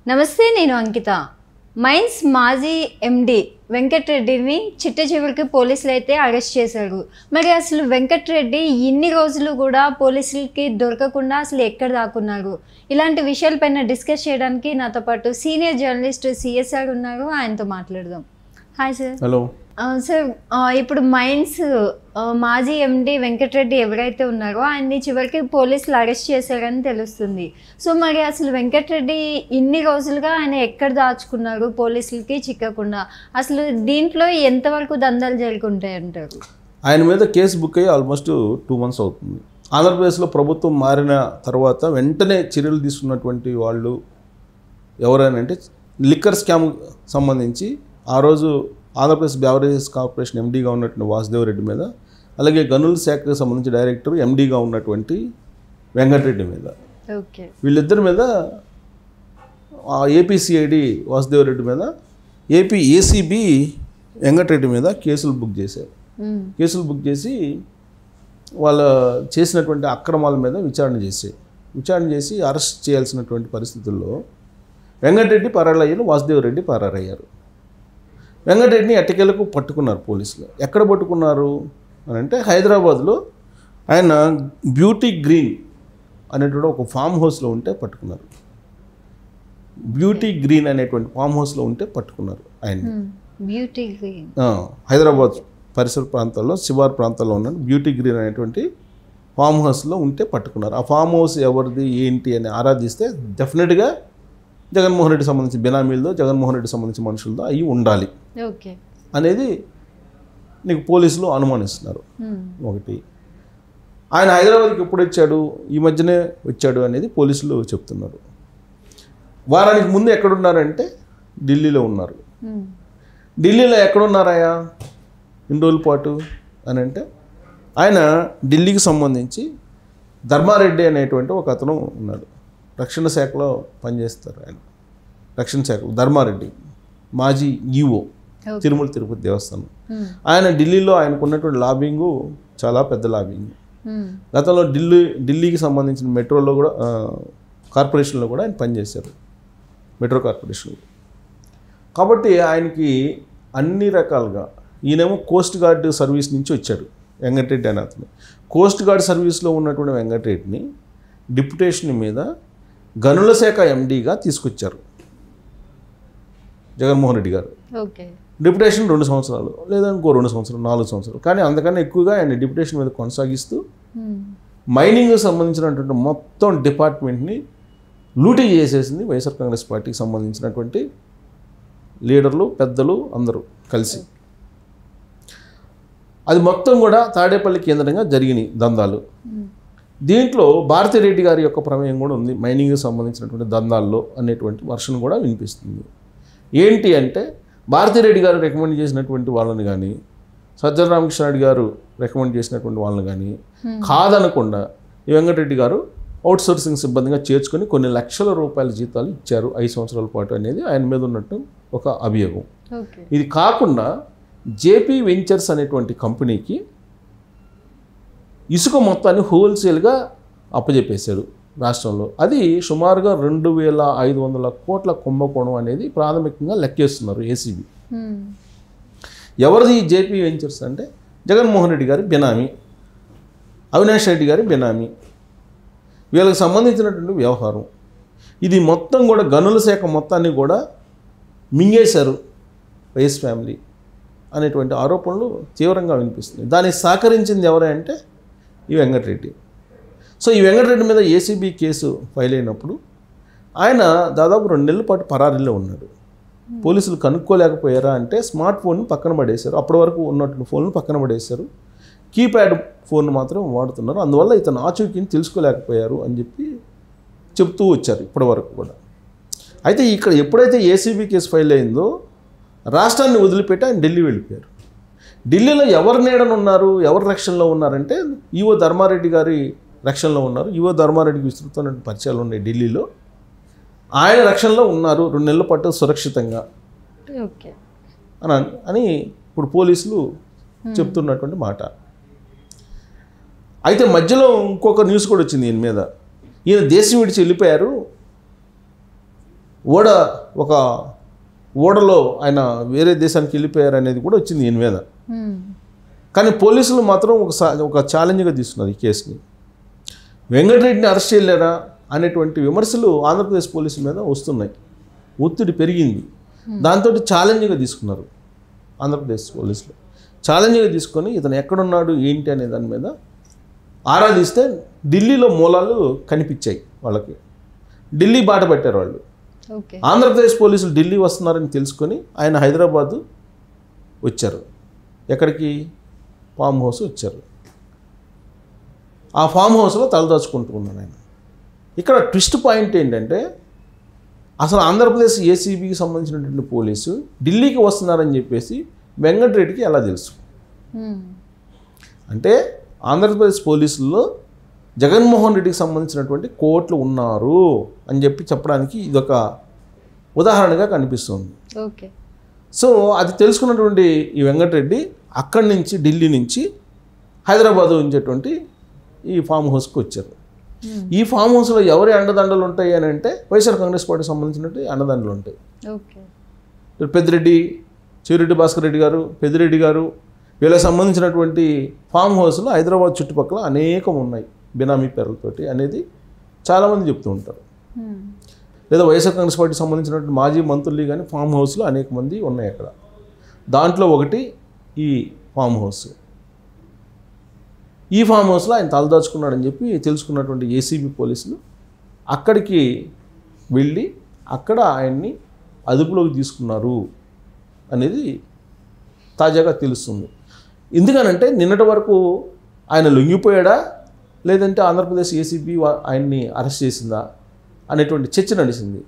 నమస్తే, నేను అంకిత. మైన్స్ మాజీ ఎండి వెంకటరెడ్డిని చిట్ట చివరికి పోలీసులు అయితే అరెస్ట్ చేశారు. మరి అసలు వెంకటరెడ్డి ఇన్ని రోజులు కూడా పోలీసులకి దొరకకుండా అసలు ఎక్కడ దాక్కున్నారు? ఇలాంటి విషయాలపైన డిస్కస్ చేయడానికి నాతో పాటు సీనియర్ జర్నలిస్ట్ సిఎస్ఆర్ ఉన్నారు. ఆయనతో మాట్లాడదాం. Hi sir. హలో సార్, ఇప్పుడు మైన్స్ మాజీ ఎండి వెంకటరెడ్డి ఎవరైతే ఉన్నారో ఆయన్ని చివరికి పోలీసులు అరెస్ట్ చేశారని తెలుస్తుంది. సో మరి అసలు వెంకటరెడ్డి ఇన్ని రోజులుగా ఆయన ఎక్కడ దాచుకున్నారు పోలీసులకి చిక్కకుండా? అసలు దీంట్లో ఎంతవరకు దందాలు జరుగుంటాయి అంటారు? ఆయన మీద కేసు బుక్ అయ్యి ఆల్మోస్ట్ 2 months అవుతుంది. ఆంధ్రప్రదేశ్లో ప్రభుత్వం మారిన తర్వాత వెంటనే చర్యలు తీసుకున్నటువంటి వాళ్ళు ఎవరైనా అంటే లిక్కర్ స్కామ్ సంబంధించి ఆ రోజు ఆంధ్రప్రదేశ్ బెవరేజెస్ కార్పొరేషన్ ఎండీగా ఉన్నటువంటి వాసుదేవ్ రెడ్డి మీద, అలాగే గనుల శాఖకు సంబంధించి డైరెక్టర్ ఎండీగా ఉన్నటువంటి వెంకటరెడ్డి మీద, వీళ్ళిద్దరి మీద ఏపీసీఐడి వాసుదేవ్ రెడ్డి మీద, ఏసీబీ వెంకటరెడ్డి మీద కేసులు బుక్ చేశారు. కేసులు బుక్ చేసి వాళ్ళ చేసినటువంటి అక్రమాల మీద విచారణ చేసి అరెస్ట్ చేయాల్సినటువంటి పరిస్థితుల్లో వెంకటరెడ్డి పరారయ్యారు, వాసుదేవ్ రెడ్డి పరారయ్యారు. వెంకటరెడ్డిని ఎట్టకేలకు పట్టుకున్నారు పోలీసులు. ఎక్కడ పట్టుకున్నారు అని అంటే హైదరాబాద్లో ఆయన బ్యూటీ గ్రీన్ అనేటువంటి ఒక ఫామ్ హౌస్లో ఉంటే పట్టుకున్నారు. బ్యూటీ గ్రీన్ అనేటువంటి ఫామ్ హౌస్లో ఉంటే పట్టుకున్నారు ఆయన. బ్యూటీ గ్రీన్ హైదరాబాద్ పరిసర ప్రాంతాల్లో శివారు ప్రాంతాల్లో ఉన్న బ్యూటీ గ్రీన్ అనేటువంటి ఫామ్ హౌస్లో ఉంటే పట్టుకున్నారు. ఆ ఫామ్ హౌస్ ఎవరిది ఏంటి అని ఆరాధిస్తే డెఫినెట్గా జగన్మోహన్ రెడ్డి సంబంధించి బినామీలతో, జగన్మోహన్ రెడ్డి సంబంధించి మనుషులతో అవి ఉండాలి అనేది నీకు పోలీసులు అనుమానిస్తున్నారు. ఒకటి, ఆయన హైదరాబాద్కి ఎప్పుడు వచ్చాడు, ఈ మధ్యనే వచ్చాడు అనేది పోలీసులు చెప్తున్నారు. వారానికి ముందు ఎక్కడున్నారంటే ఢిల్లీలో ఉన్నారు. ఢిల్లీలో ఎక్కడున్నారాయా ఇన్ని రోజుల పాటు అని అంటే ఆయన ఢిల్లీకి సంబంధించి ధర్మారెడ్డి అనేటువంటి ఒక అతను ఉన్నాడు. రక్షణ శాఖలో పనిచేస్తారు ఆయన. రక్షణ శాఖలో ధర్మారెడ్డి మాజీ ఈఓ తిరుమల తిరుపతి దేవస్థానం. ఆయన ఢిల్లీలో ఆయనకున్నటువంటి లాబింగు చాలా పెద్ద లాబింగ్. గతంలో ఢిల్లీకి సంబంధించిన మెట్రోలో కూడా కార్పొరేషన్లో కూడా ఆయన పనిచేశారు, మెట్రో కార్పొరేషన్లో. కాబట్టి ఆయనకి అన్ని రకాలుగా, ఈయనేమో కోస్ట్ గార్డ్ సర్వీస్ నుంచి వచ్చాడు వెంకటరెడ్డి అనే అతను. కోస్ట్ గార్డ్ సర్వీస్లో ఉన్నటువంటి వెంకటరెడ్డిని డిప్యుటేషన్ మీద గనుల శాఖ ఎండీగా తీసుకొచ్చారు జగన్మోహన్ రెడ్డి గారు. డిప్యుటేషన్ 2 సంవత్సరాలు లేదా ఇంకో 2 సంవత్సరాలు, 4 సంవత్సరాలు, కానీ అంతకన్నా ఎక్కువగా ఆయన డిప్యుటేషన్ మీద కొనసాగిస్తూ మైనింగ్కి సంబంధించినటువంటి మొత్తం డిపార్ట్మెంట్ని లూటీ చేసేసింది వైఎస్ఆర్ కాంగ్రెస్ పార్టీకి సంబంధించినటువంటి లీడర్లు, పెద్దలు అందరూ కలిసి. అది మొత్తం కూడా తాడేపల్లి కేంద్రంగా జరిగినాయి దందాలు. దీంట్లో భారతిరెడ్డి గారి యొక్క ప్రమేయం కూడా ఉంది మైనింగ్కి సంబంధించినటువంటి దందాల్లో అనేటువంటి వర్షన్ కూడా వినిపిస్తుంది. ఏంటి అంటే భారతిరెడ్డి గారు రికమెండ్ చేసినటువంటి వాళ్ళని కానీ, సజ్జల రామకృష్ణారెడ్డి గారు రికమెండ్ చేసినటువంటి వాళ్ళని కానీ కాదనకుండా ఈ వెంకటరెడ్డి గారు అవుట్సోర్సింగ్ సిబ్బందిగా చేర్చుకొని కొన్ని లక్షల రూపాయల జీతాలు ఇచ్చారు 5 సంవత్సరాల పాటు అనేది ఆయన మీద ఉన్నట్టు ఒక అభియోగం. ఇది కాకుండా జేపీ వెంచర్స్ అనేటువంటి కంపెనీకి ఇసుక మొత్తాన్ని హోల్సేల్గా అప్పజెప్పేశాడు రాష్ట్రంలో. అది సుమారుగా 2,500 కోట్ల కుంభకోణం అనేది ప్రాథమికంగా లెక్కేస్తున్నారు ఏసీబీ. ఎవరిది జేపీ వెంచర్స్ అంటే జగన్మోహన్ రెడ్డి గారి బినామీ, అవినాష్ రెడ్డి గారి బినామీ, వీళ్ళకి సంబంధించినటువంటి వ్యవహారం. ఇది మొత్తం కూడా గనుల శాఖ మొత్తాన్ని కూడా మింగేశారు వైఎస్ ఫ్యామిలీ అనేటువంటి ఆరోపణలు తీవ్రంగా వినిపిస్తున్నాయి. దానికి సహకరించింది ఎవరంటే ఈ వెంకటరెడ్డి. సో ఈ వెంకటరెడ్డి మీద ఏసీబీ కేసు ఫైల్ అయినప్పుడు ఆయన దాదాపు 2 నెలల పాటు పరారీలో ఉన్నాడు. పోలీసులు కనుక్కోలేకపోయారా అంటే స్మార్ట్ ఫోన్ పక్కన పడేశారు, అప్పటి వరకు ఉన్నటువంటి ఫోన్లు పక్కన పడేశారు, కీప్యాడ్ ఫోన్ మాత్రం వాడుతున్నారు, అందువల్ల ఇతను ఆచూకీని తెలుసుకోలేకపోయారు అని చెప్తూ వచ్చారు ఇప్పటి వరకు కూడా. అయితే ఇక్కడ ఎప్పుడైతే ఏసీబీ కేసు ఫైల్ అయిందో రాష్ట్రాన్ని వదిలిపెట్టి ఆయన ఢిల్లీ వెళ్ళిపోయారు. ఢిల్లీలో ఎవరు నీడనున్నారు, ఎవరు రక్షణలో ఉన్నారంటే ఈవో ధర్మారెడ్డి గారి రక్షణలో ఉన్నారు. ఈవో ధర్మారెడ్డికి విస్తృతమైన పరిచయాలు ఉన్నాయి ఢిల్లీలో. ఆయన రక్షణలో ఉన్నారు 2 నెలల పాటు సురక్షితంగా అని ఇప్పుడు పోలీసులు చెప్తున్నటువంటి మాట. అయితే మధ్యలో ఇంకొక న్యూస్ కూడా వచ్చింది ఈయన మీద. ఈయన దేశం విడిచి వెళ్ళిపోయారు, ఒక ఓడలో ఆయన వేరే దేశానికి వెళ్ళిపోయారు అనేది కూడా వచ్చింది ఈయన మీద. కానీ పోలీసులు మాత్రం ఒక ఛాలెంజ్గా తీసుకున్నారు ఈ కేసుని. వెంకటరెడ్డిని అరెస్ట్ చేయలేరా అనేటువంటి విమర్శలు ఆంధ్రప్రదేశ్ పోలీసుల మీద వస్తున్నాయి. ఒత్తిడి పెరిగింది. దాంతో ఛాలెంజ్గా తీసుకున్నారు ఆంధ్రప్రదేశ్ పోలీసులు. ఛాలెంజ్గా తీసుకొని ఇతను ఎక్కడున్నాడు ఏంటి అనే దాని మీద ఆరాధిస్తే ఢిల్లీలో మూలాలు కనిపించాయి వాళ్ళకి. ఢిల్లీ బాట పెట్టారు వాళ్ళు. ఆంధ్రప్రదేశ్ పోలీసులు ఢిల్లీ వస్తున్నారని తెలుసుకొని ఆయన హైదరాబాదు వచ్చారు. ఎక్కడికి? ఫామ్ హౌస్ వచ్చారు. ఆ ఫామ్ హౌస్లో తలదాచుకుంటూ ఉన్నాను ఆయన. ఇక్కడ ట్విస్ట్ పాయింట్ ఏంటంటే అసలు ఆంధ్రప్రదేశ్ ఏసీబీకి సంబంధించినటువంటి పోలీసు ఢిల్లీకి వస్తున్నారని చెప్పేసి వెంకటరెడ్డికి ఎలా తెలుసు? అంటే ఆంధ్రప్రదేశ్ పోలీసుల్లో జగన్మోహన్ రెడ్డికి సంబంధించినటువంటి కోర్టులు ఉన్నారు అని చెప్పడానికి ఇదొక ఉదాహరణగా కనిపిస్తుంది. ఓకే. సో అది తెలుసుకున్నటువంటి ఈ వెంకటరెడ్డి అక్కడి నుంచి ఢిల్లీ నుంచి హైదరాబాద్ ఉంచేటువంటి ఈ ఫామ్ హౌస్కి వచ్చారు. ఈ ఫామ్ హౌస్లో ఎవరి అండదండలు ఉంటాయి అని అంటే వైఎస్ఆర్ కాంగ్రెస్ పార్టీకి సంబంధించినట్టు అండదండలు ఉంటాయి. పెద్దిరెడ్డి, చివరెడ్డి భాస్కర్ రెడ్డి గారు, పెద్దిరెడ్డి గారు వీళ్ళకి సంబంధించినటువంటి ఫామ్ హౌస్లు హైదరాబాద్ చుట్టుపక్కల అనేకం ఉన్నాయి బినామీ పేర్లతోటి అనేది చాలామంది చెప్తూ ఉంటారు. లేదా వైఎస్ఆర్ కాంగ్రెస్ పార్టీకి సంబంధించినటువంటి మాజీ మంత్రులు కానీ ఫామ్ హౌస్లు అనేక మంది ఉన్నాయి అక్కడ. దాంట్లో ఒకటి ఈ ఫామ్ హౌస్. ఈ ఫామ్ హౌస్లో ఆయన తలదాచుకున్నాడని చెప్పి తెలుసుకున్నటువంటి ఏసీబీ పోలీసులు అక్కడికి వెళ్ళి అక్కడ ఆయన్ని అదుపులోకి తీసుకున్నారు అనేది తాజాగా తెలుస్తుంది. ఎందుకనంటే నిన్నటి వరకు ఆయన లొంగిపోయాడా లేదంటే ఆంధ్రప్రదేశ్ ఏసీబీ ఆయన్ని అరెస్ట్ చేసిందా అనేటువంటి చర్చ నడిచింది.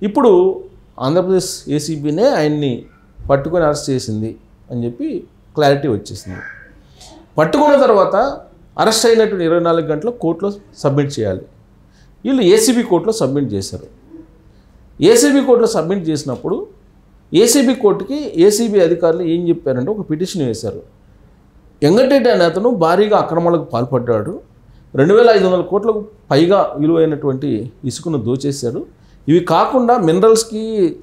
ఇప్పుడు ఆంధ్రప్రదేశ్ ఏసీబీనే ఆయన్ని పట్టుకొని అరెస్ట్ చేసింది అని చెప్పి క్లారిటీ వచ్చేసింది. పట్టుకున్న తర్వాత అరెస్ట్ అయినటువంటి 24 గంటలు కోర్టులో సబ్మిట్ చేయాలి. వీళ్ళు ఏసీబీ కోర్టులో సబ్మిట్ చేశారు. ఏసీబీ కోర్టులో సబ్మిట్ చేసినప్పుడు ఏసీబీ కోర్టుకి ఏసీబీ అధికారులు ఏం చెప్పారంటే ఒక పిటిషన్ వేశారు. వెంకటరెడ్డి అనే అతను భారీగా అక్రమాలకు పాల్పడ్డాడు. 2500 కోట్లకు పైగా విలువైనటువంటి ఇసుకను దోచేశారు. ఇవి కాకుండా మినరల్స్కి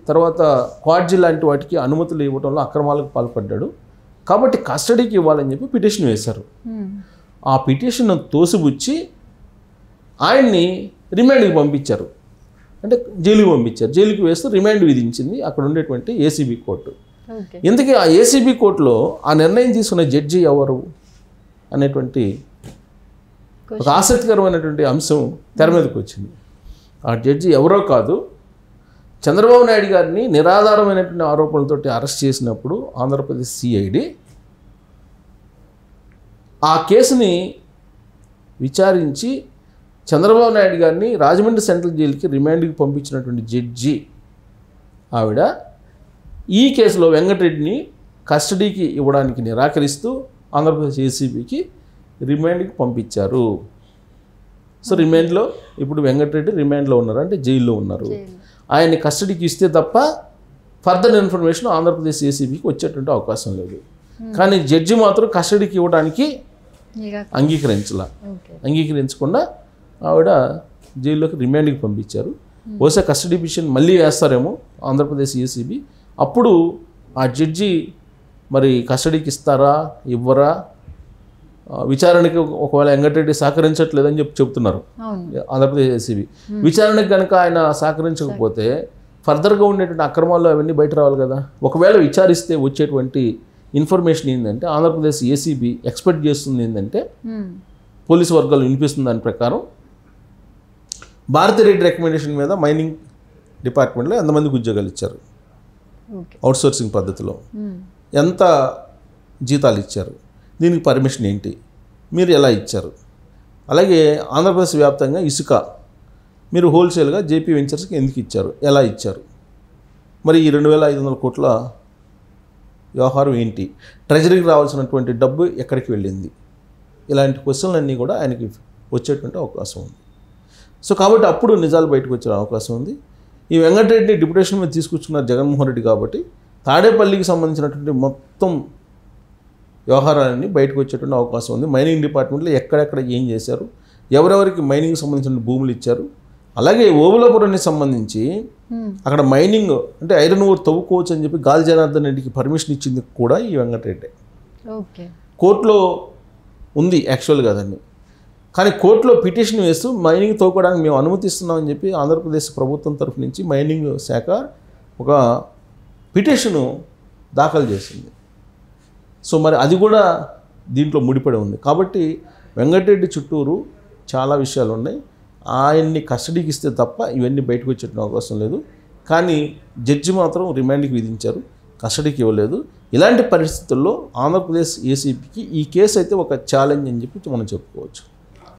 తర్వాత క్వాడ్జీ లాంటి వాటికి అనుమతులు ఇవ్వడంలో అక్రమాలకు పాల్పడ్డాడు కాబట్టి కస్టడీకి ఇవ్వాలని చెప్పి పిటిషన్ వేశారు. ఆ పిటిషన్ తోసిపుచ్చి ఆయన్ని రిమాండ్కి పంపించారు. అంటే జైలుకి పంపించారు. జైలుకి వేస్తూ రిమాండ్ విధించింది అక్కడ ఉండేటువంటి ఏసీబీ కోర్టు. ఇంతకీ ఆ ఏసీబీ కోర్టులో ఆ నిర్ణయం తీసుకున్న జడ్జి ఎవరు అనేటువంటి ఒక ఆసక్తికరమైనటువంటి అంశం తెర మీదకి వచ్చింది. ఆ జడ్జి ఎవరో కాదు, చంద్రబాబు నాయుడు గారిని నిరాధారమైనటువంటి ఆరోపణలతోటి అరెస్ట్ చేసినప్పుడు ఆంధ్రప్రదేశ్ సిఐడి ఆ కేసుని విచారించి చంద్రబాబు నాయుడు గారిని రాజమండ్రి సెంట్రల్ జైలుకి రిమాండ్కి పంపించినటువంటి జడ్జి ఆవిడ ఈ కేసులో వెంకటరెడ్డిని కస్టడీకి ఇవ్వడానికి నిరాకరిస్తూ ఆంధ్రప్రదేశ్ ఏసీబీకి రిమాండ్కి పంపించారు. సో రిమాండ్లో ఇప్పుడు వెంకటరెడ్డి రిమాండ్లో ఉన్నారు, అంటే జైల్లో ఉన్నారు. ఆయన్ని కస్టడీకి ఇస్తే తప్ప ఫర్దర్ ఇన్ఫర్మేషన్ ఆంధ్రప్రదేశ్ ఏసీబీకి వచ్చేటువంటి అవకాశం లేదు. కానీ జడ్జి మాత్రం కస్టడీకి ఇవ్వడానికి అంగీకరించకుండా ఆవిడ జైల్లోకి రిమాండ్కి పంపించారు. బహుశా కస్టడీ పిటిషన్ మళ్ళీ వేస్తారేమో ఆంధ్రప్రదేశ్ ఏసీబీ. అప్పుడు ఆ జడ్జి మరి కస్టడీకి ఇస్తారా ఇవ్వరా, విచారణకి ఒకవేళ వెంకటరెడ్డి సహకరించట్లేదని చెప్తున్నారు ఆంధ్రప్రదేశ్ ఏసీబీ. విచారణకు కనుక ఆయన సహకరించకపోతే ఫర్దర్గా ఉండేటువంటి అక్రమాలు అవన్నీ బయట రావాలి కదా. ఒకవేళ విచారిస్తే వచ్చేటువంటి ఇన్ఫర్మేషన్ ఏంటంటే ఆంధ్రప్రదేశ్ ఏసీబీ ఎక్స్పెక్ట్ చేస్తుంది ఏంటంటే పోలీసు వర్గాలు వినిపిస్తుంది దాని ప్రకారం భారతిరెడ్డి రికమెండేషన్ మీద మైనింగ్ డిపార్ట్మెంట్లో ఎంతమందికి ఉద్యోగాలు ఇచ్చారు, అవుట్సోర్సింగ్ పద్ధతిలో ఎంత జీతాలు ఇచ్చారు, దీనికి పర్మిషన్ ఏంటి, మీరు ఎలా ఇచ్చారు, అలాగే ఆంధ్రప్రదేశ్ వ్యాప్తంగా ఇసుక మీరు హోల్సేల్గా జేపీ వెంచర్స్కి ఎందుకు ఇచ్చారు, ఎలా ఇచ్చారు, మరి ఈ 2500 కోట్ల వ్యవహారం ఏంటి, ట్రెజరీకి రావాల్సినటువంటి డబ్బు ఎక్కడికి వెళ్ళింది, ఇలాంటి క్వశ్చన్లన్నీ కూడా ఆయనకి వచ్చేటువంటి అవకాశం ఉంది. సో కాబట్టి అప్పుడు నిజాలు బయటకు వచ్చే అవకాశం ఉంది. ఈ వెంకటరెడ్డిని డిప్యుటేషన్ మీద తీసుకొచ్చుకున్నారు జగన్మోహన్ రెడ్డి కాబట్టి తాడేపల్లికి సంబంధించినటువంటి మొత్తం వ్యవహారాలన్నీ బయటకు వచ్చేటువంటి అవకాశం ఉంది. మైనింగ్ డిపార్ట్మెంట్లో ఎక్కడెక్కడ ఏం చేశారు, ఎవరెవరికి మైనింగ్కి సంబంధించిన భూములు ఇచ్చారు, అలాగే ఓబులాపురానికి సంబంధించి అక్కడ మైనింగ్ అంటే ఐరన్ ఓర్ తవ్వుకోవచ్చు అని చెప్పి గాలి జనార్దన్ రెడ్డికి పర్మిషన్ ఇచ్చింది కూడా ఈ వెంకటరెడ్డి. ఓకే, కోర్టులో ఉంది యాక్చువల్గా దాన్ని, కానీ కోర్టులో పిటిషన్ వేస్తూ మైనింగ్ తవ్వుకోవడానికి మేము అనుమతిస్తున్నామని చెప్పి ఆంధ్రప్రదేశ్ ప్రభుత్వం తరఫు నుంచి మైనింగ్ శాఖ ఒక పిటిషను దాఖలు చేసింది. సో మరి అది కూడా దీంట్లో ముడిపడి ఉంది. కాబట్టి వెంకటరెడ్డి చుట్టూరు చాలా విషయాలు ఉన్నాయి. ఆయన్ని కస్టడీకి ఇస్తే తప్ప ఇవన్నీ బయటకు వచ్చే అవకాశం లేదు. కానీ జడ్జి మాత్రం రిమాండ్కి విధించారు, కస్టడీకి ఇవ్వలేదు. ఇలాంటి పరిస్థితుల్లో ఆంధ్రప్రదేశ్ ఏసీపీకి ఈ కేసు అయితే ఒక ఛాలెంజ్ అని చెప్పి మనం చెప్పుకోవచ్చు.